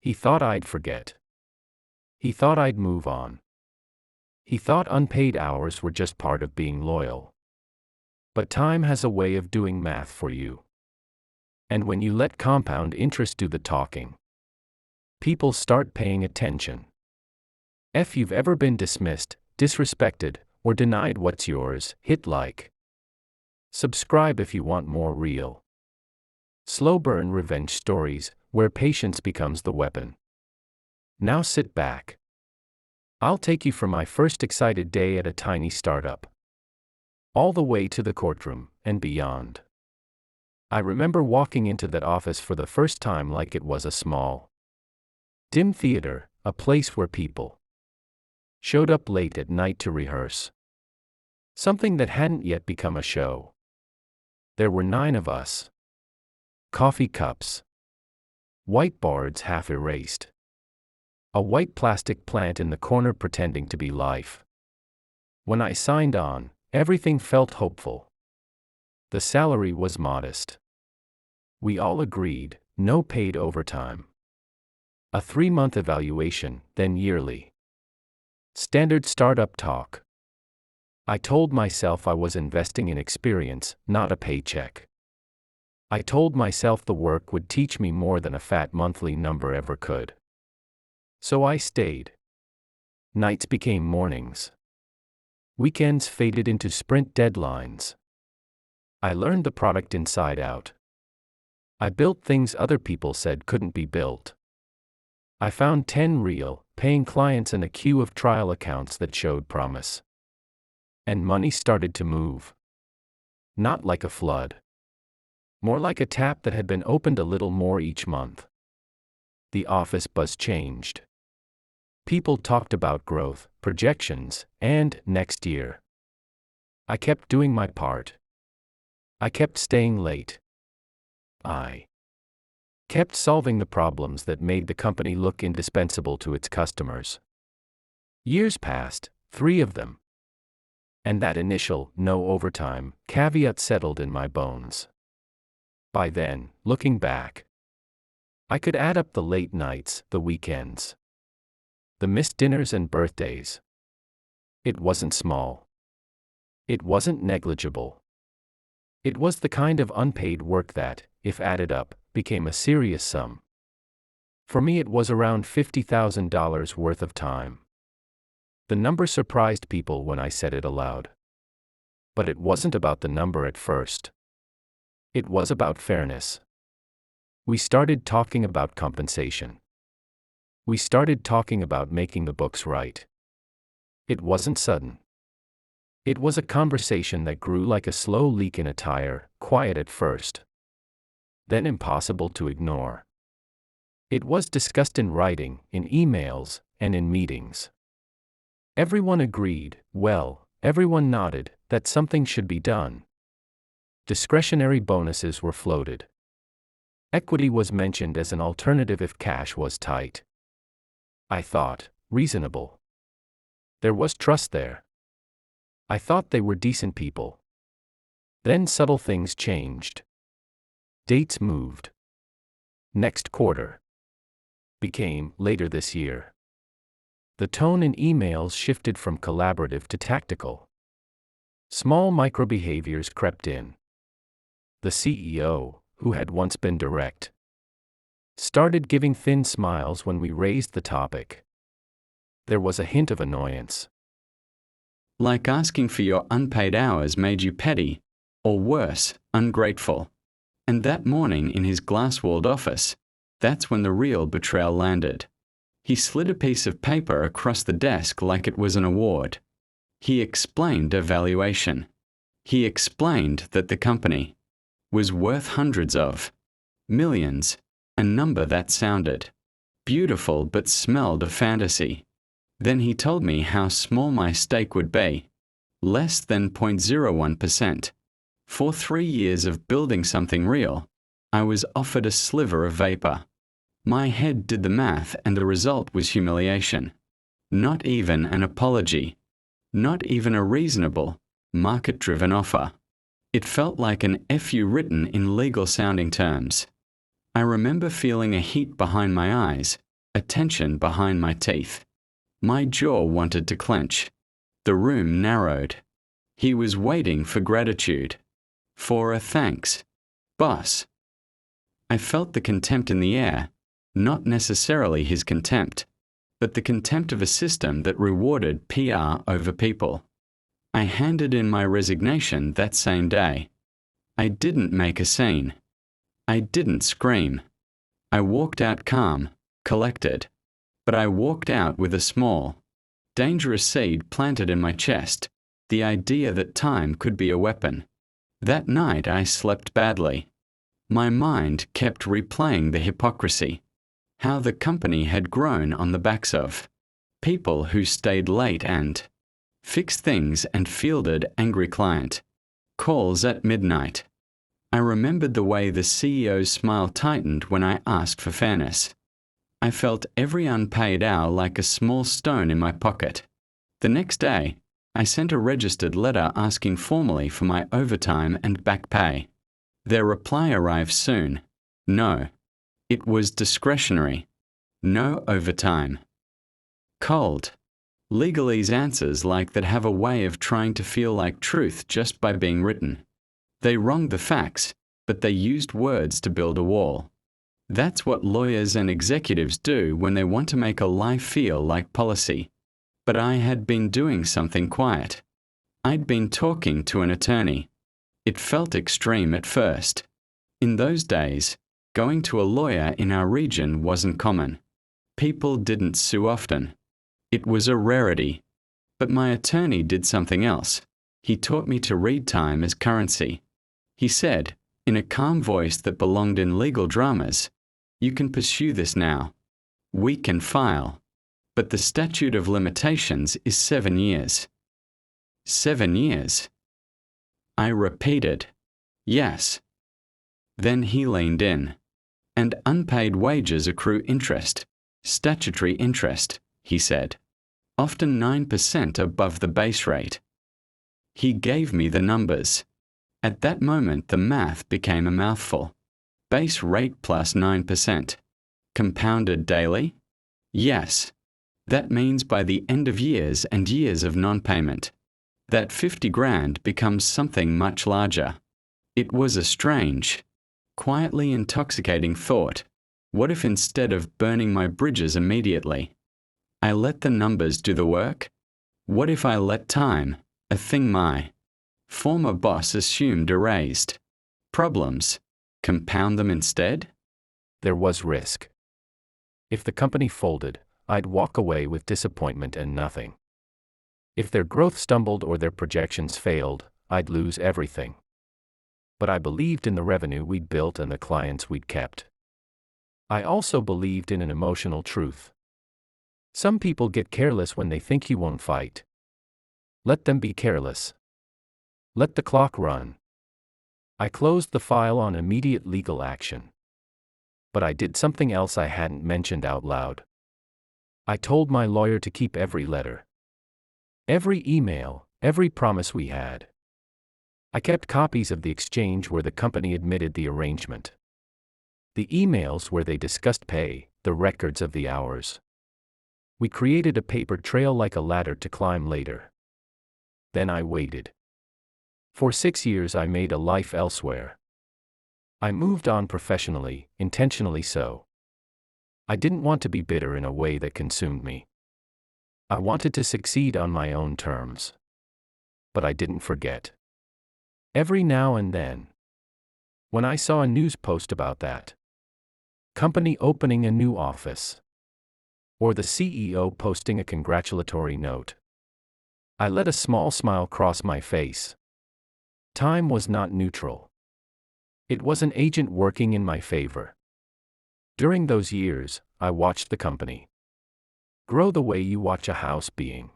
He thought I'd forget. He thought I'd move on. He thought unpaid hours were just part of being loyal. But time has a way of doing math for you. And when you let compound interest do the talking, people start paying attention. If you've ever been dismissed, disrespected, or denied what's yours, hit like. Subscribe if you want more real, slow burn revenge stories, where patience becomes the weapon. Now sit back. I'll take you from my first excited day at a tiny startup, all the way to the courtroom, and beyond. I remember walking into that office for the first time like it was a small, dim theater, a place where people showed up late at night to rehearse something that hadn't yet become a show. There were 9 of us. Coffee cups, whiteboards half erased, a white plastic plant in the corner pretending to be life. When I signed on, everything felt hopeful. The salary was modest. We all agreed, no paid overtime. A 3-month evaluation, then yearly. Standard startup talk. I told myself I was investing in experience, not a paycheck. I told myself the work would teach me more than a fat monthly number ever could. So I stayed. Nights became mornings. Weekends faded into sprint deadlines. I learned the product inside out. I built things other people said couldn't be built. I found 10 real, paying clients and a queue of trial accounts that showed promise. And money started to move. Not like a flood. More like a tap that had been opened a little more each month. The office buzz changed. People talked about growth, projections, and next year. I kept doing my part. I kept staying late. I kept solving the problems that made the company look indispensable to its customers. Years passed, 3 of them. And that initial, no overtime, caveat settled in my bones. By then, looking back, I could add up the late nights, the weekends, the missed dinners and birthdays. It wasn't small. It wasn't negligible. It was the kind of unpaid work that, if added up, became a serious sum. For me, it was around $50,000 worth of time. The number surprised people when I said it aloud. But it wasn't about the number at first. It was about fairness. We started talking about compensation. We started talking about making the books right. It wasn't sudden. It was a conversation that grew like a slow leak in a tire, quiet at first, then impossible to ignore. It was discussed in writing, in emails, and in meetings. Everyone agreed, well, everyone nodded, that something should be done. Discretionary bonuses were floated. Equity was mentioned as an alternative if cash was tight. I thought, reasonable. There was trust there. I thought they were decent people. Then subtle things changed. Dates moved. Next quarter became later this year. The tone in emails shifted from collaborative to tactical. Small microbehaviors crept in. The CEO, who had once been direct, started giving thin smiles when we raised the topic. There was a hint of annoyance. Like asking for your unpaid hours made you petty, or worse, ungrateful. And that morning in his glass-walled office, that's when the real betrayal landed. He slid a piece of paper across the desk like it was an award. He explained a valuation. He explained that the company was worth hundreds of millions, a number that sounded beautiful but smelled of fantasy. Then he told me how small my stake would be, less than 0.01%. For 3 years of building something real, I was offered a sliver of vapor. My head did the math and the result was humiliation. Not even an apology. Not even a reasonable, market-driven offer. It felt like an FU written in legal-sounding terms. I remember feeling a heat behind my eyes, a tension behind my teeth. My jaw wanted to clench. The room narrowed. He was waiting for gratitude. For a thanks. Boss. I felt the contempt in the air, not necessarily his contempt, but the contempt of a system that rewarded PR over people. I handed in my resignation that same day. I didn't make a scene. I didn't scream. I walked out calm, collected. But I walked out with a small, dangerous seed planted in my chest, the idea that time could be a weapon. That night I slept badly. My mind kept replaying the hypocrisy, how the company had grown on the backs of people who stayed late and fixed things and fielded angry client calls at midnight. I remembered the way the CEO's smile tightened when I asked for fairness. I felt every unpaid hour like a small stone in my pocket. The next day, I sent a registered letter asking formally for my overtime and back pay. Their reply arrived soon. No. It was discretionary. No overtime. Cold. Legalese answers like that have a way of trying to feel like truth just by being written. They wronged the facts, but they used words to build a wall. That's what lawyers and executives do when they want to make a lie feel like policy. But I had been doing something quiet. I'd been talking to an attorney. It felt extreme at first. In those days, going to a lawyer in our region wasn't common. People didn't sue often. It was a rarity. But my attorney did something else. He taught me to read time as currency. He said, in a calm voice that belonged in legal dramas, "You can pursue this now. We can file. But the statute of limitations is 7 years." 7 years? I repeated, "Yes." Then he leaned in. "And unpaid wages accrue interest, statutory interest," he said, "often 9% above the base rate." He gave me the numbers. At that moment the math became a mouthful. Base rate plus 9%. Compounded daily? Yes. That means by the end of years and years of non-payment, that 50 grand becomes something much larger. It was a strange, quietly intoxicating thought. What if instead of burning my bridges immediately, I let the numbers do the work? What if I let time, a thing my former boss assumed erased problems, compound them instead? There was risk. If the company folded, I'd walk away with disappointment and nothing. If their growth stumbled or their projections failed, I'd lose everything. But I believed in the revenue we'd built and the clients we'd kept. I also believed in an emotional truth. Some people get careless when they think you won't fight. Let them be careless. Let the clock run. I closed the file on immediate legal action. But I did something else I hadn't mentioned out loud. I told my lawyer to keep every letter, every email, every promise we had. I kept copies of the exchange where the company admitted the arrangement, the emails where they discussed pay, the records of the hours. We created a paper trail like a ladder to climb later. Then I waited. For 6 years I made a life elsewhere. I moved on professionally, intentionally so. I didn't want to be bitter in a way that consumed me. I wanted to succeed on my own terms. But I didn't forget. Every now and then, when I saw a news post about that company opening a new office, or the CEO posting a congratulatory note, I let a small smile cross my face. Time was not neutral. It was an agent working in my favor. During those years, I watched the company grow the way you watch a house being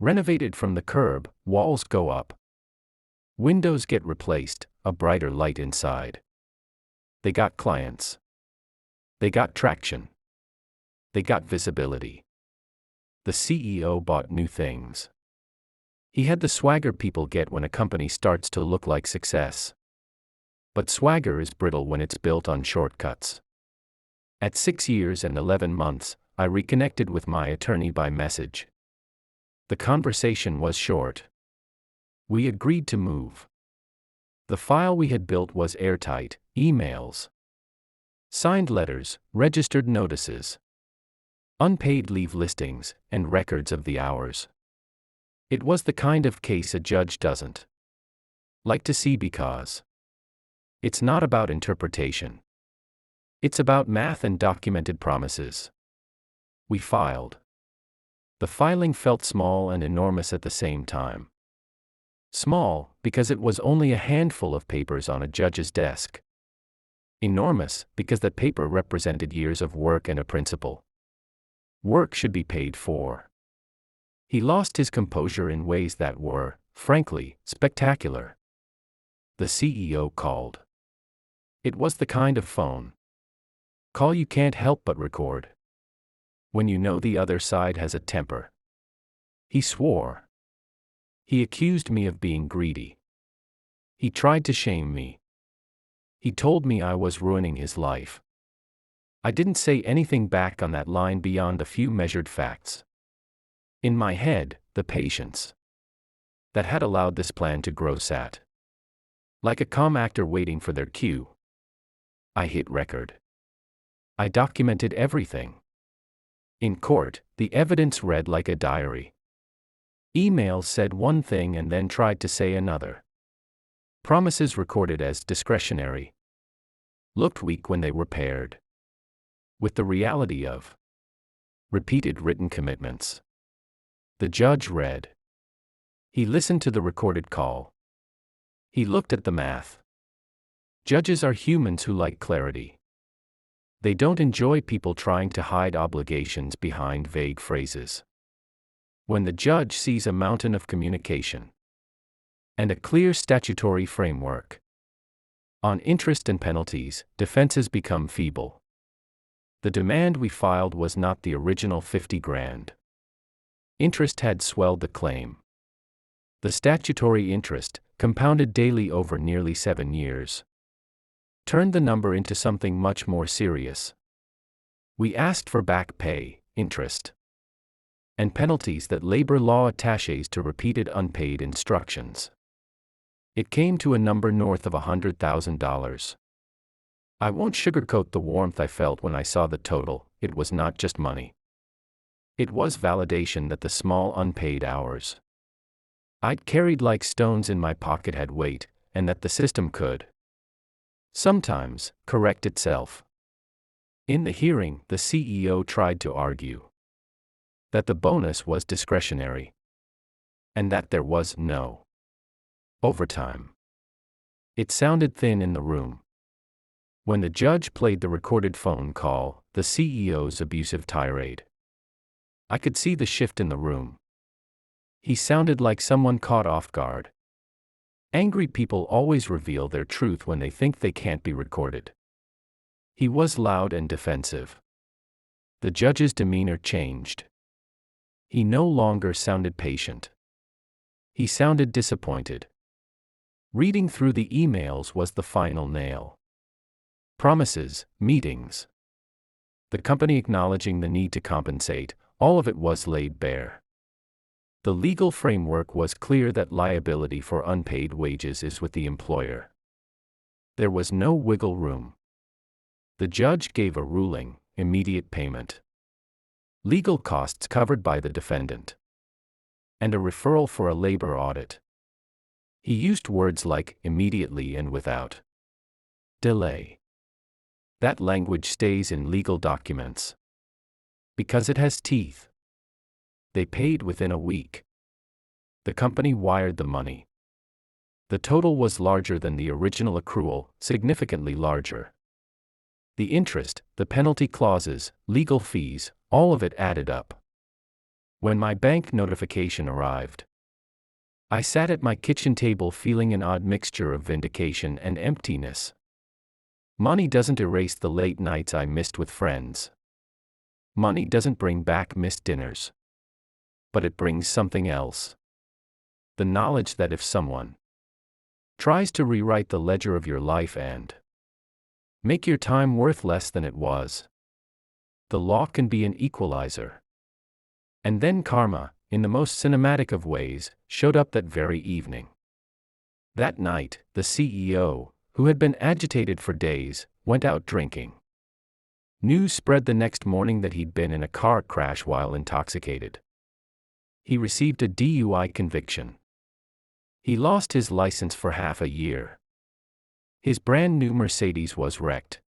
renovated from the curb, walls go up, windows get replaced, a brighter light inside. They got clients. They got traction. They got visibility. The CEO bought new things. He had the swagger people get when a company starts to look like success. But swagger is brittle when it's built on shortcuts. At 6 years and 11 months, I reconnected with my attorney by message. The conversation was short. We agreed to move. The file we had built was airtight: emails, signed letters, registered notices, unpaid leave listings, and records of the hours. It was the kind of case a judge doesn't like to see because it's not about interpretation. It's about math and documented promises. We filed. The filing felt small and enormous at the same time. Small, because it was only a handful of papers on a judge's desk. Enormous, because that paper represented years of work and a principle. Work should be paid for. He lost his composure in ways that were, frankly, spectacular. The CEO called. It was the kind of phone call you can't help but record when you know the other side has a temper. He swore. He accused me of being greedy. He tried to shame me. He told me I was ruining his life. I didn't say anything back on that line beyond a few measured facts. In my head, the patience that had allowed this plan to grow sat like a calm actor waiting for their cue. I hit record. I documented everything. In court, the evidence read like a diary. Emails said one thing and then tried to say another. Promises recorded as discretionary looked weak when they were paired with the reality of repeated written commitments. The judge read. He listened to the recorded call. He looked at the math. Judges are humans who like clarity. They don't enjoy people trying to hide obligations behind vague phrases. When the judge sees a mountain of communication and a clear statutory framework on interest and penalties, defenses become feeble. The demand we filed was not the original 50 grand. Interest had swelled the claim. The statutory interest, compounded daily over nearly 7 years, turned the number into something much more serious. We asked for back pay, interest, and penalties that labor law attaches to repeated unpaid instructions. It came to a number north of $100,000. I won't sugarcoat the warmth I felt when I saw the total. It was not just money. It was validation that the small unpaid hours I'd carried like stones in my pocket had weight, and that the system could sometimes correct itself. In the hearing, the CEO tried to argue that the bonus was discretionary and that there was no overtime. It sounded thin in the room. When the judge played the recorded phone call, the CEO's abusive tirade, I could see the shift in the room. He sounded like someone caught off guard. Angry people always reveal their truth when they think they can't be recorded. He was loud and defensive. The judge's demeanor changed. He no longer sounded patient. He sounded disappointed. Reading through the emails was the final nail. Promises, meetings, the company acknowledging the need to compensate, all of it was laid bare. The legal framework was clear that liability for unpaid wages is with the employer. There was no wiggle room. The judge gave a ruling: immediate payment, legal costs covered by the defendant, and a referral for a labor audit. He used words like immediately and without delay. That language stays in legal documents because it has teeth. They paid within a week. The company wired the money. The total was larger than the original accrual, significantly larger. The interest, the penalty clauses, legal fees, all of it added up. When my bank notification arrived, I sat at my kitchen table feeling an odd mixture of vindication and emptiness. Money doesn't erase the late nights I missed with friends. Money doesn't bring back missed dinners. But it brings something else. The knowledge that if someone tries to rewrite the ledger of your life and make your time worth less than it was, The law can be an equalizer. And then karma, in the most cinematic of ways, showed up that very evening. That night, the CEO, who had been agitated for days, went out drinking. News spread the next morning that he'd been in a car crash while intoxicated. He received a DUI conviction. He lost his license for half a year. His brand new Mercedes was wrecked.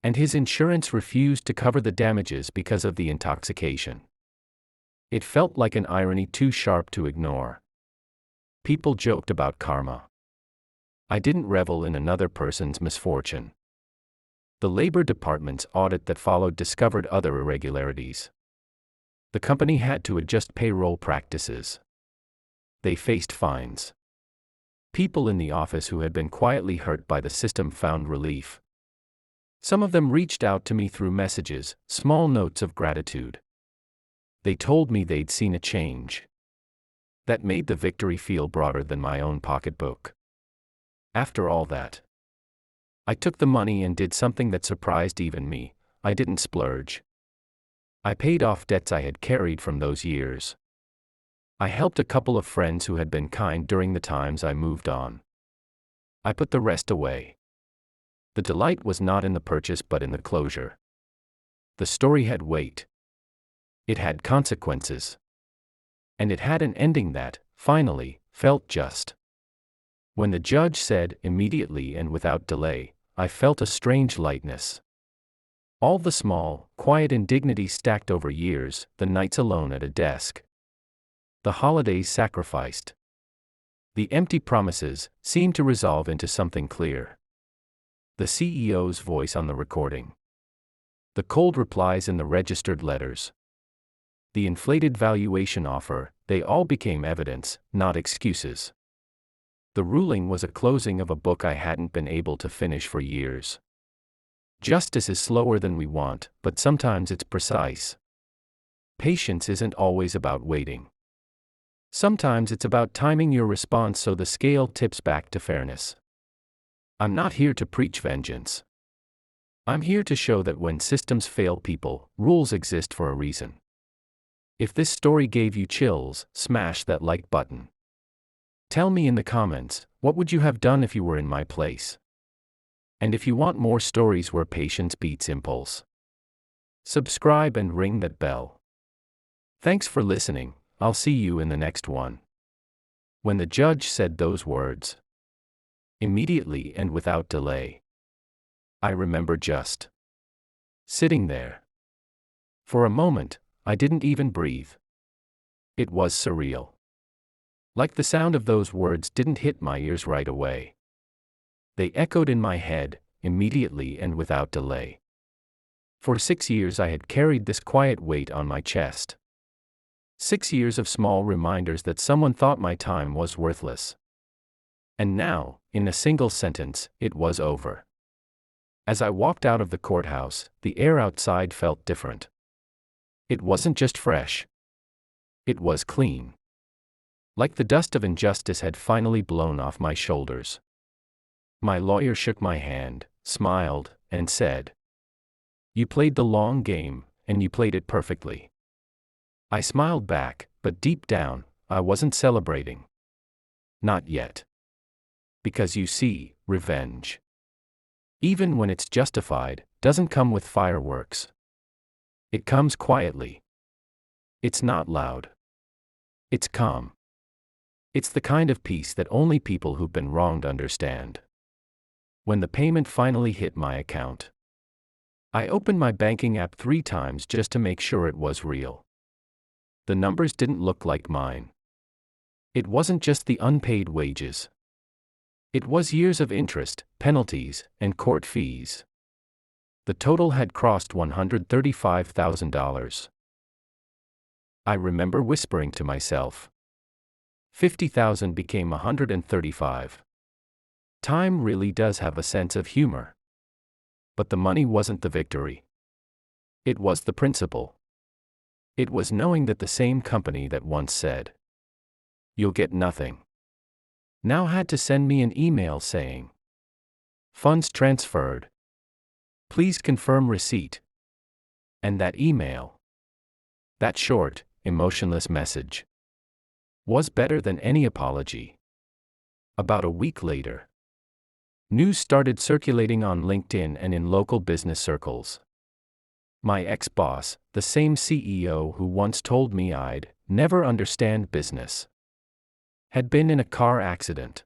And his insurance refused to cover the damages because of the intoxication. It felt like an irony too sharp to ignore. People joked about karma. I didn't revel in another person's misfortune. The Labor Department's audit that followed discovered other irregularities. The company had to adjust payroll practices. They faced fines. People in the office who had been quietly hurt by the system found relief. Some of them reached out to me through messages, small notes of gratitude. They told me they'd seen a change. That made the victory feel broader than my own pocketbook. After all that, I took the money and did something that surprised even me. I didn't splurge. I paid off debts I had carried from those years. I helped a couple of friends who had been kind during the times I moved on. I put the rest away. The delight was not in the purchase but in the closure. The story had weight. It had consequences. And it had an ending that, finally, felt just. When the judge said, immediately and without delay, I felt a strange lightness. All the small, quiet indignities stacked over years, the nights alone at a desk. The holidays sacrificed. The empty promises seemed to resolve into something clear. The CEO's voice on the recording. The cold replies in the registered letters. The inflated valuation offer, they all became evidence, not excuses. The ruling was a closing of a book I hadn't been able to finish for years. Justice is slower than we want, but sometimes it's precise. Patience isn't always about waiting. Sometimes it's about timing your response so the scale tips back to fairness. I'm not here to preach vengeance. I'm here to show that when systems fail people, rules exist for a reason. If this story gave you chills, smash that like button. Tell me in the comments, what would you have done if you were in my place? And if you want more stories where patience beats impulse, subscribe and ring that bell. Thanks for listening. I'll see you in the next one. When the judge said those words, immediately and without delay, I remember just sitting there. For a moment, I didn't even breathe. It was surreal. Like the sound of those words didn't hit my ears right away. They echoed in my head, immediately and without delay. For 6 years I had carried this quiet weight on my chest. 6 years of small reminders that someone thought my time was worthless. And now, in a single sentence, it was over. As I walked out of the courthouse, the air outside felt different. It wasn't just fresh. It was clean. Like the dust of injustice had finally blown off my shoulders. My lawyer shook my hand, smiled, and said, "You played the long game, and you played it perfectly." I smiled back, but deep down, I wasn't celebrating. Not yet. Because you see, revenge, even when it's justified, doesn't come with fireworks. It comes quietly. It's not loud. It's calm. It's the kind of peace that only people who've been wronged understand. When the payment finally hit my account, I opened my banking app 3 times just to make sure it was real. The numbers didn't look like mine. It wasn't just the unpaid wages. It was years of interest, penalties, and court fees. The total had crossed $135,000. I remember whispering to myself. 50,000 became 135. Time really does have a sense of humor. But the money wasn't the victory. It was the principle. It was knowing that the same company that once said, "You'll get nothing," now had to send me an email saying, "Funds transferred. Please confirm receipt." And that email, that short, emotionless message, was better than any apology. About a week later, news started circulating on LinkedIn and in local business circles. My ex-boss, the same CEO who once told me I'd never understand business, had been in a car accident.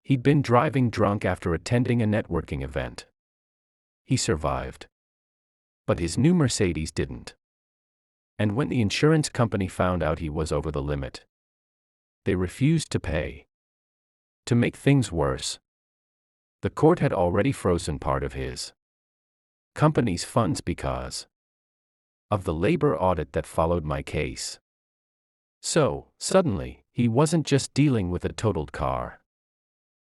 He'd been driving drunk after attending a networking event. He survived. But his new Mercedes didn't. And when the insurance company found out he was over the limit, they refused to pay. To make things worse, the court had already frozen part of his company's funds because of the labor audit that followed my case. So, suddenly, he wasn't just dealing with a totaled car.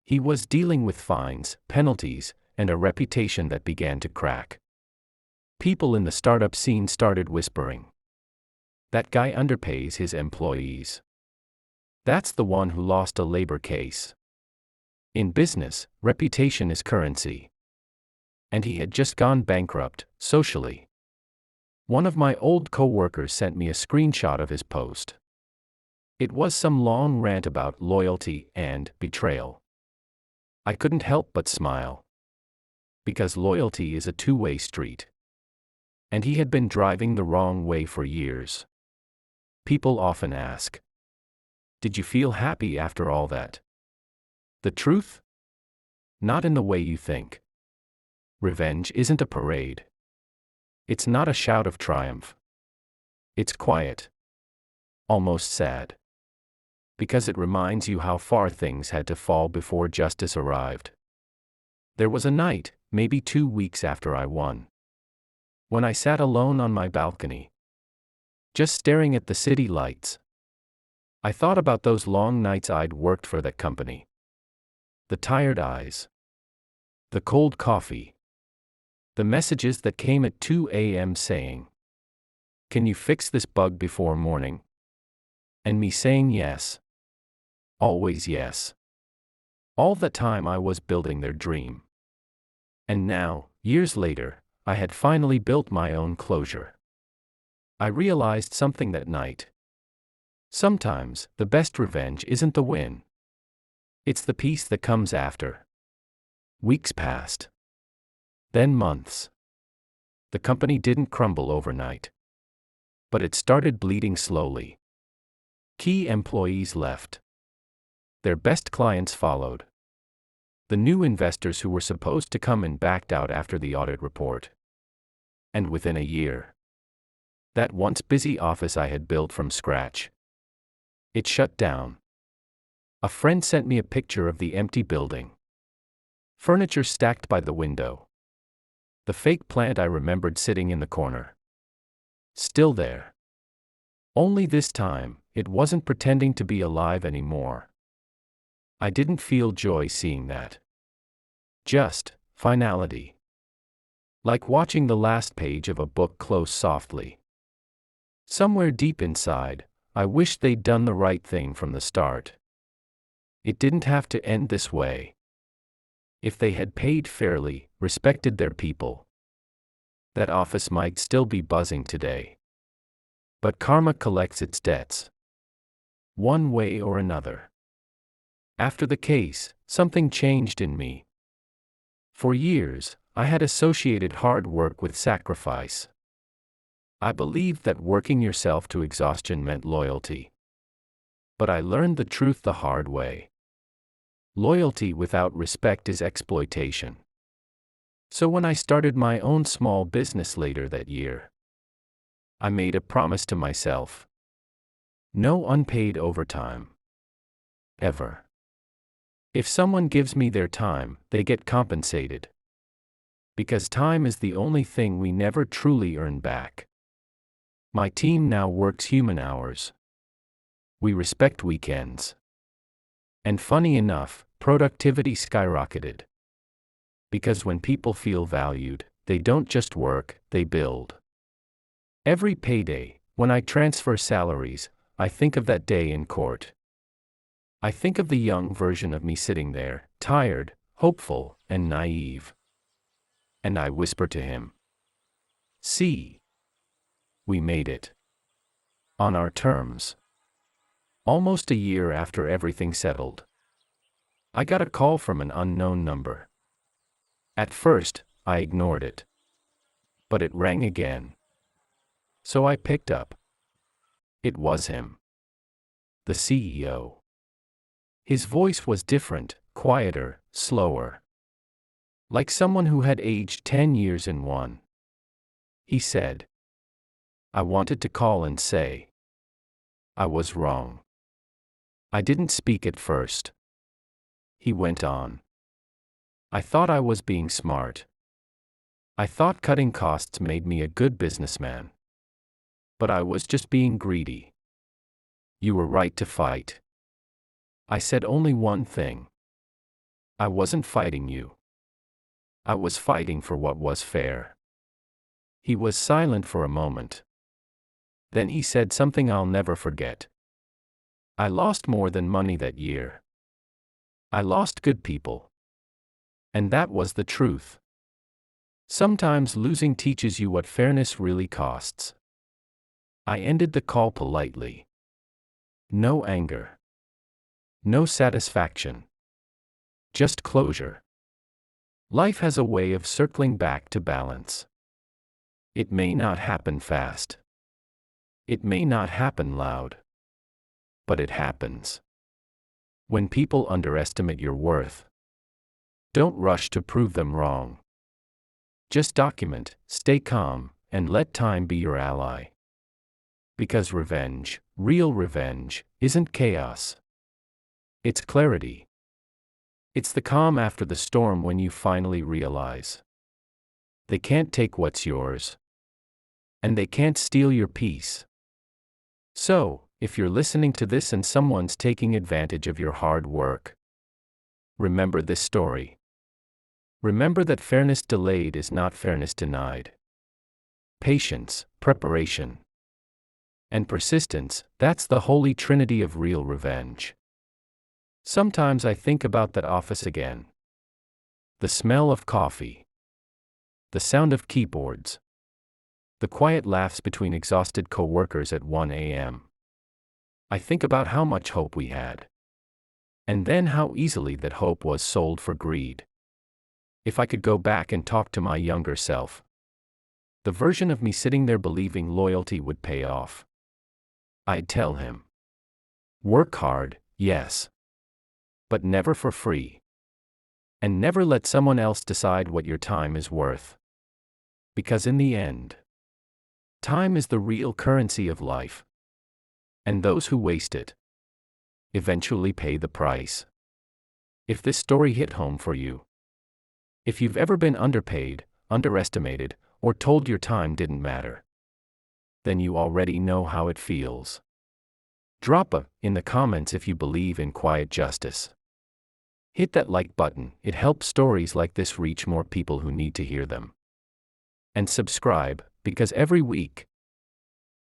He was dealing with fines, penalties, and a reputation that began to crack. People in the startup scene started whispering, "That guy underpays his employees. That's the one who lost a labor case." In business, reputation is currency. And he had just gone bankrupt, socially. One of my old co-workers sent me a screenshot of his post. It was some long rant about loyalty and betrayal. I couldn't help but smile. Because loyalty is a two-way street. And he had been driving the wrong way for years. People often ask, "Did you feel happy after all that?" The truth? Not in the way you think. Revenge isn't a parade. It's not a shout of triumph. It's quiet. Almost sad. Because it reminds you how far things had to fall before justice arrived. There was a night, maybe 2 weeks after I won, when I sat alone on my balcony, just staring at the city lights. I thought about those long nights I'd worked for that company. The tired eyes. The cold coffee. The messages that came at 2 a.m. saying, "Can you fix this bug before morning?" And me saying yes. Always yes. All the time I was building their dream. And now, years later, I had finally built my own closure. I realized something that night. Sometimes, the best revenge isn't the win. It's the peace that comes after. Weeks passed. Then months. The company didn't crumble overnight. But it started bleeding slowly. Key employees left. Their best clients followed. The new investors who were supposed to come in backed out after the audit report. And within a year, that once busy office I had built from scratch, it shut down. A friend sent me a picture of the empty building. Furniture stacked by the window. The fake plant I remembered sitting in the corner. Still there. Only this time, it wasn't pretending to be alive anymore. I didn't feel joy seeing that. Just finality. Like watching the last page of a book close softly. Somewhere deep inside, I wished they'd done the right thing from the start. It didn't have to end this way. If they had paid fairly, respected their people, that office might still be buzzing today. But karma collects its debts. One way or another. After the case, something changed in me. For years, I had associated hard work with sacrifice. I believed that working yourself to exhaustion meant loyalty. But I learned the truth the hard way. Loyalty without respect is exploitation. So when I started my own small business later that year, I made a promise to myself. No unpaid overtime. Ever. If someone gives me their time, they get compensated. Because time is the only thing we never truly earn back. My team now works human hours. We respect weekends. And funny enough, productivity skyrocketed. Because when people feel valued, they don't just work, they build. Every payday, when I transfer salaries, I think of that day in court. I think of the young version of me sitting there, tired, hopeful, and naive. And I whisper to him, See, we made it. On our terms. Almost a year after everything settled. I got a call from an unknown number. At first, I ignored it. But it rang again. So I picked up. It was him. The CEO. His voice was different, quieter, slower. Like someone who had aged 10 years in one. He said, "I wanted to call and say I was wrong. I didn't speak at first." He went on. "I thought I was being smart. I thought cutting costs made me a good businessman. But I was just being greedy. You were right to fight. I said only one thing. I wasn't fighting you. I was fighting for what was fair." He was silent for a moment. Then he said something I'll never forget. "I lost more than money that year. I lost good people. And that was the truth. Sometimes losing teaches you what fairness really costs." I ended the call politely. No anger. No satisfaction. Just closure. Life has a way of circling back to balance. It may not happen fast. It may not happen loud. But it happens. When people underestimate your worth, don't rush to prove them wrong. Just document, stay calm, and let time be your ally. Because revenge, real revenge, isn't chaos. It's clarity. It's the calm after the storm when you finally realize they can't take what's yours. And they can't steal your peace. So, if you're listening to this and someone's taking advantage of your hard work, remember this story. Remember that fairness delayed is not fairness denied. Patience, preparation, and persistence, that's the holy trinity of real revenge. Sometimes I think about that office again. The smell of coffee. The sound of keyboards. The quiet laughs between exhausted coworkers at 1 a.m. I think about how much hope we had. And then how easily that hope was sold for greed. If I could go back and talk to my younger self, the version of me sitting there believing loyalty would pay off, I'd tell him, work hard, yes. But never for free. And never let someone else decide what your time is worth. Because in the end, time is the real currency of life. And those who waste it eventually pay the price. If this story hit home for you, if you've ever been underpaid, underestimated, or told your time didn't matter, then you already know how it feels. Drop a in the comments if you believe in quiet justice. Hit that like button, it helps stories like this reach more people who need to hear them. And subscribe, because every week,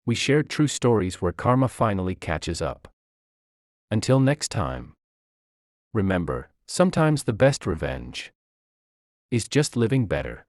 we share true stories where karma finally catches up. Until next time, remember, sometimes the best revenge is just living better.